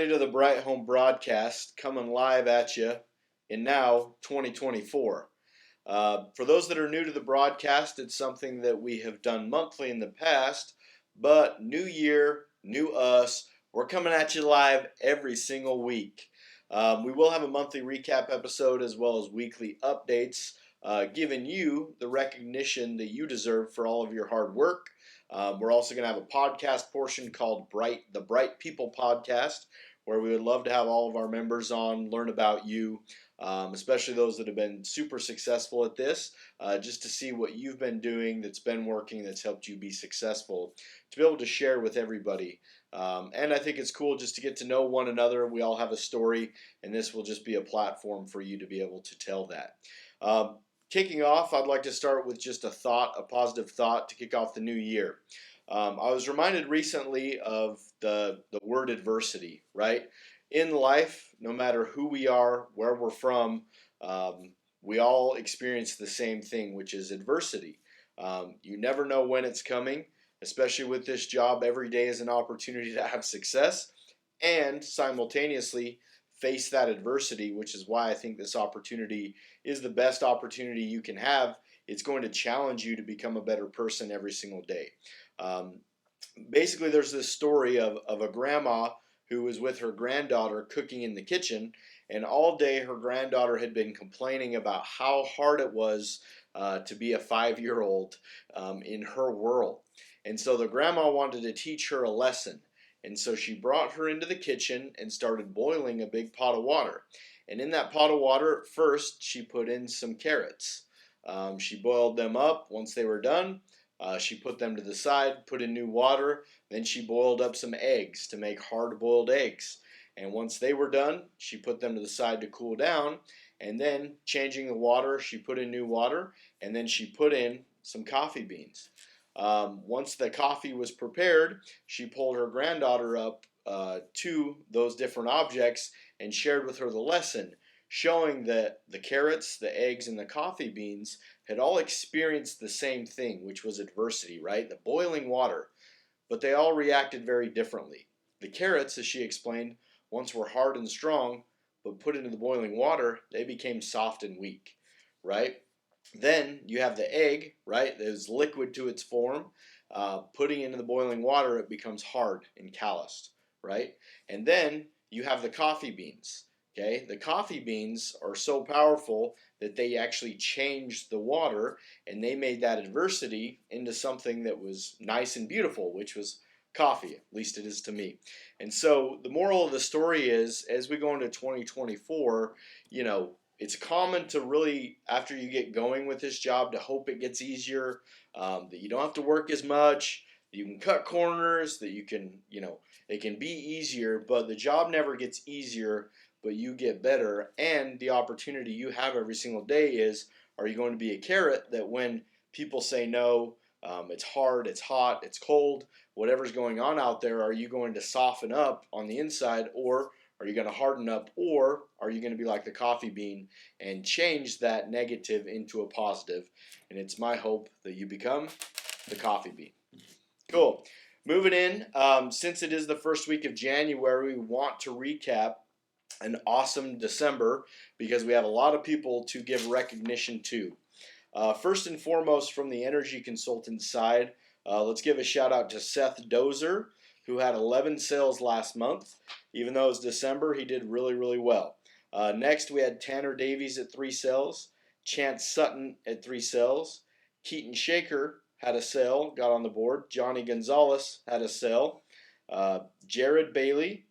everybody, to the Bright Home Broadcast, coming live at you in now 2024. For those that are new to the broadcast, it's something that we have done monthly in the past, but new year, new us, we're coming at you live every single week. We will have a monthly recap episode as well as weekly updates, giving you the recognition that you deserve for all of your hard work. We're also going to have a podcast portion called the Bright People Podcast, where we would love to have all of our members on, learn about you, especially those that have been super successful at this, just to see what you've been doing that's been working, that's helped you be successful, to be able to share with everybody. And I think it's cool just to get to know one another. We all have a story, and this will just be a platform for you to be able to tell that. Kicking off, I'd like to start with just a positive thought to kick off the new year. I was reminded recently of the word adversity, right? In life, no matter who we are, where we're from, we all experience the same thing, which is adversity. You never know when it's coming, especially with this job. Every day is an opportunity to have success and simultaneously face that adversity, which is why I think this opportunity is the best opportunity you can have. It's going to challenge you to become a better person every single day. Basically, there's this story of a grandma who was with her granddaughter cooking in the kitchen, and all day her granddaughter had been complaining about how hard it was to be a 5-year-old in her world. And so the grandma wanted to teach her a lesson. And so she brought her into the kitchen and started boiling a big pot of water. And in that pot of water, first she put in some carrots. She boiled them up. Once they were done, she put them to the side, put in new water. Then she boiled up some eggs to make hard-boiled eggs. And once they were done, she put them to the side to cool down. And then, changing the water, she put in new water. And then she put in some coffee beans. Once the coffee was prepared, she pulled her granddaughter up to those different objects and shared with her the lesson, showing that the carrots, the eggs, and the coffee beans had all experienced the same thing, which was adversity, right? The boiling water. But they all reacted very differently. The carrots, as she explained, once were hard and strong, but put into the boiling water, they became soft and weak, right? Then you have the egg, right? That is liquid to its form. Putting into the boiling water, it becomes hard and calloused, right? And then you have the coffee beans. Okay, the coffee beans are so powerful that they actually changed the water, and they made that adversity into something that was nice and beautiful, which was coffee. At least it is to me. And so the moral of the story is, as we go into 2024, it's common to really, after you get going with this job, to hope it gets easier, that you don't have to work as much, that you can cut corners, that you can, it can be easier, but the job never gets easier, but you get better. And the opportunity you have every single day is, are you going to be a carrot that when people say no, it's hard, it's hot, it's cold, whatever's going on out there, are you going to soften up on the inside, or are you going to harden up, or are you going to be like the coffee bean and change that negative into a positive? And it's my hope that you become the coffee bean. Cool. Moving in, since it is the first week of January, we want to recap an awesome December because we have a lot of people to give recognition to. First and foremost, from the energy consultant side, let's give a shout out to Seth Dozer, who had 11 sales last month. Even though it's December, he did really, really well. Next, we had Tanner Davies at 3 sales, Chance Sutton at 3 sales, Keaton Shaker had a sale, got on the board, Johnny Gonzalez had a sale, Jared Bailey,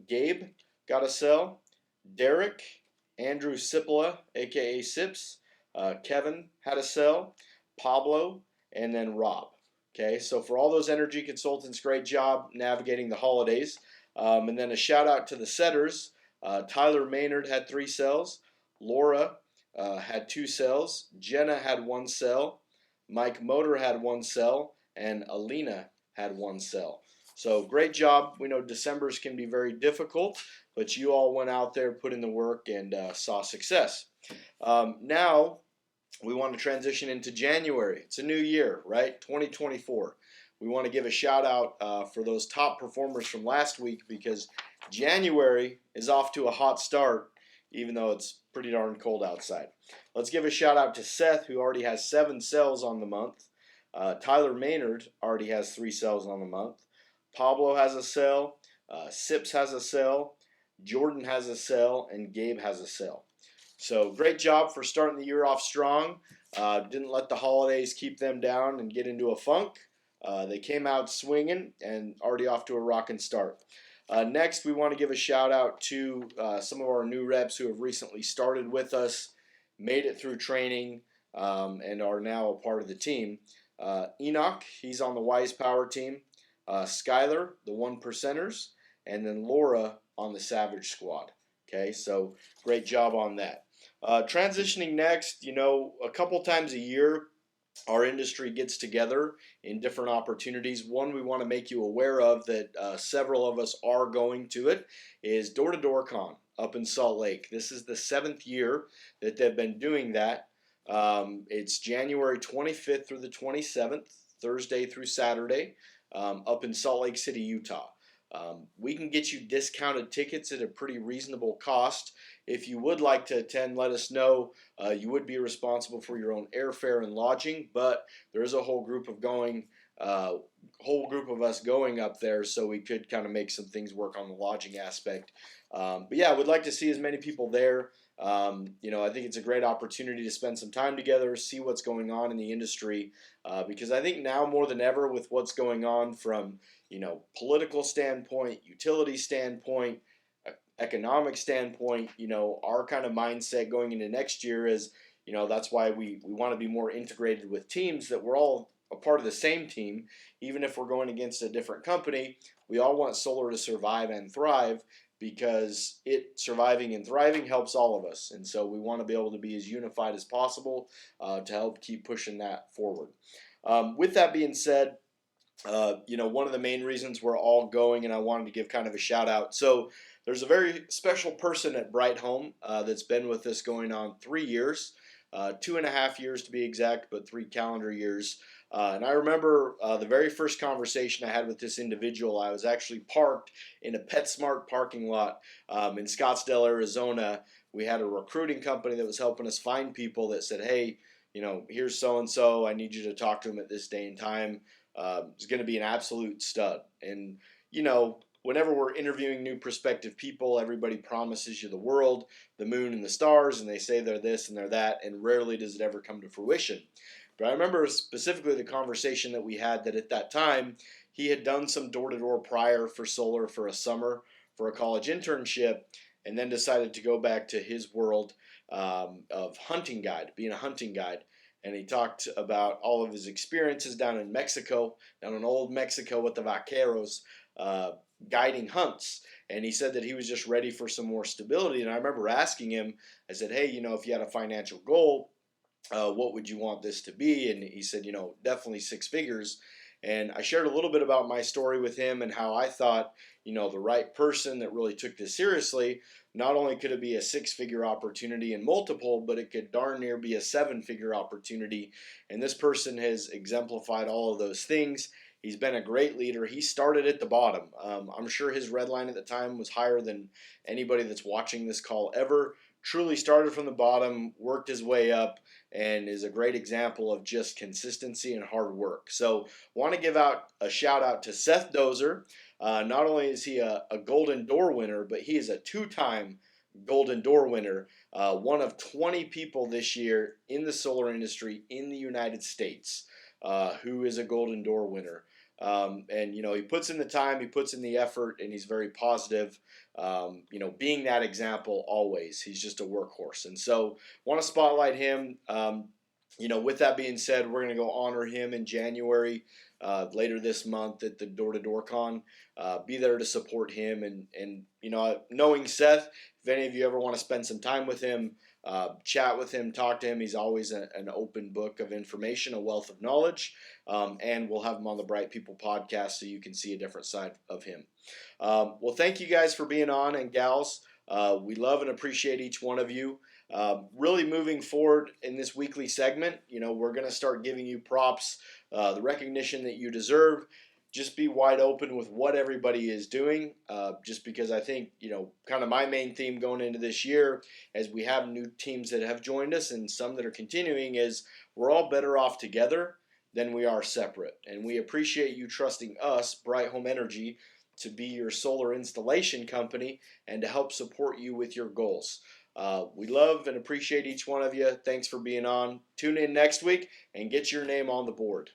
Gabe got a sell, Derek, Andrew Sipola, aka Sips, Kevin had a sell, Pablo, and then Rob. Okay, so for all those energy consultants, great job navigating the holidays. And then a shout out to the setters. Tyler Maynard had 3 sells, Laura had 2 sells, Jenna had 1 sell, Mike Motor had 1 sell, and Alina had 1 sell. So great job. We know Decembers can be very difficult, but you all went out there, put in the work, and saw success. Now we want to transition into January. It's a new year, right? 2024. we want to give a shout out for those top performers from last week, because January is off to a hot start, even though it's pretty darn cold outside. Let's give a shout out to Seth, who already has 7 sales on the month. Tyler Maynard already has 3 sales on the month. Pablo has a sale. Sips has a sale. Jordan has a sale, and Gabe has a sale. So great job for starting the year off strong. Didn't let the holidays keep them down and get into a funk. They came out swinging and already off to a rocking start. Next, we want to give a shout out to some of our new reps who have recently started with us, made it through training, and are now a part of the team. Enoch, he's on the Wise Power team. Skylar, the One Percenters, and then Laura on the Savage Squad. Okay, so great job on that. Transitioning next, a couple times a year, our industry gets together in different opportunities. One we want to make you aware of that several of us are going to it is Door to Door Con up in Salt Lake. This is the 7th year that they've been doing that. It's January 25th through the 27th, Thursday through Saturday, up in Salt Lake City, Utah. We can get you discounted tickets at a pretty reasonable cost. If you would like to attend, let us know. You would be responsible for your own airfare and lodging, but there is a whole group of us going up there, so we could kind of make some things work on the lodging aspect. But yeah, we'd like to see as many people there. I think it's a great opportunity to spend some time together, see what's going on in the industry, because I think now more than ever, with what's going on from political standpoint, utility standpoint, economic standpoint, our kind of mindset going into next year is, that's why we want to be more integrated with teams, that we're all a part of the same team. Even if we're going against a different company, we all want solar to survive and thrive, because it surviving and thriving helps all of us. And so we want to be able to be as unified as possible to help keep pushing that forward. With that being said, one of the main reasons we're all going, and I wanted to give kind of a shout out. So there's a very special person at Bright Home that's been with us going on 3 years, 2.5 years to be exact, but 3 calendar years. And I remember the very first conversation I had with this individual. I was actually parked in a PetSmart parking lot in Scottsdale, Arizona. We had a recruiting company that was helping us find people that said, hey, here's so-and-so. I need you to talk to him at this day and time. It's going to be an absolute stud. And, whenever we're interviewing new prospective people, everybody promises you the world, the moon, and the stars, and they say they're this and they're that, and rarely does it ever come to fruition. But I remember specifically the conversation that we had, that at that time, he had done some door-to-door prior for solar for a summer for a college internship, and then decided to go back to his world of hunting guide, being a hunting guide. And he talked about all of his experiences down in Mexico, down in old Mexico with the vaqueros, guiding hunts. And he said that he was just ready for some more stability. And I remember asking him, I said, hey, if you had a financial goal, what would you want this to be? And he said, definitely 6 figures. And I shared a little bit about my story with him and how I thought, the right person that really took this seriously, not only could it be a 6-figure opportunity and multiple, but it could darn near be a 7-figure opportunity. And this person has exemplified all of those things. He's been a great leader. He started at the bottom. I'm sure his red line at the time was higher than anybody that's watching this call ever. Truly started from the bottom, worked his way up, and is a great example of just consistency and hard work. So want to give out a shout out to Seth Dozer. Not only is he a Golden Door winner, but he is a 2-time Golden Door winner, one of 20 people this year in the solar industry in the United States who is a Golden Door winner. And he puts in the time, he puts in the effort, and he's very positive. Being that example always. He's just a workhorse. And so want to spotlight him. With that being said, we're going to go honor him in January, later this month at the Door to Door Con. Be there to support him. And knowing Seth, if any of you ever want to spend some time with him, chat with him, talk to him. He's always an open book of information, a wealth of knowledge. And we'll have him on the Bright People podcast so you can see a different side of him. Well, thank you guys for being on, and gals. We love and appreciate each one of you. Really moving forward in this weekly segment, we're going to start giving you props, the recognition that you deserve. Just be wide open with what everybody is doing. Just because I think, kind of my main theme going into this year, as we have new teams that have joined us and some that are continuing, is we're all better off together than we are separate. And we appreciate you trusting us, Bright Home Energy, to be your solar installation company and to help support you with your goals. We love and appreciate each one of you. Thanks for being on. Tune in next week and get your name on the board.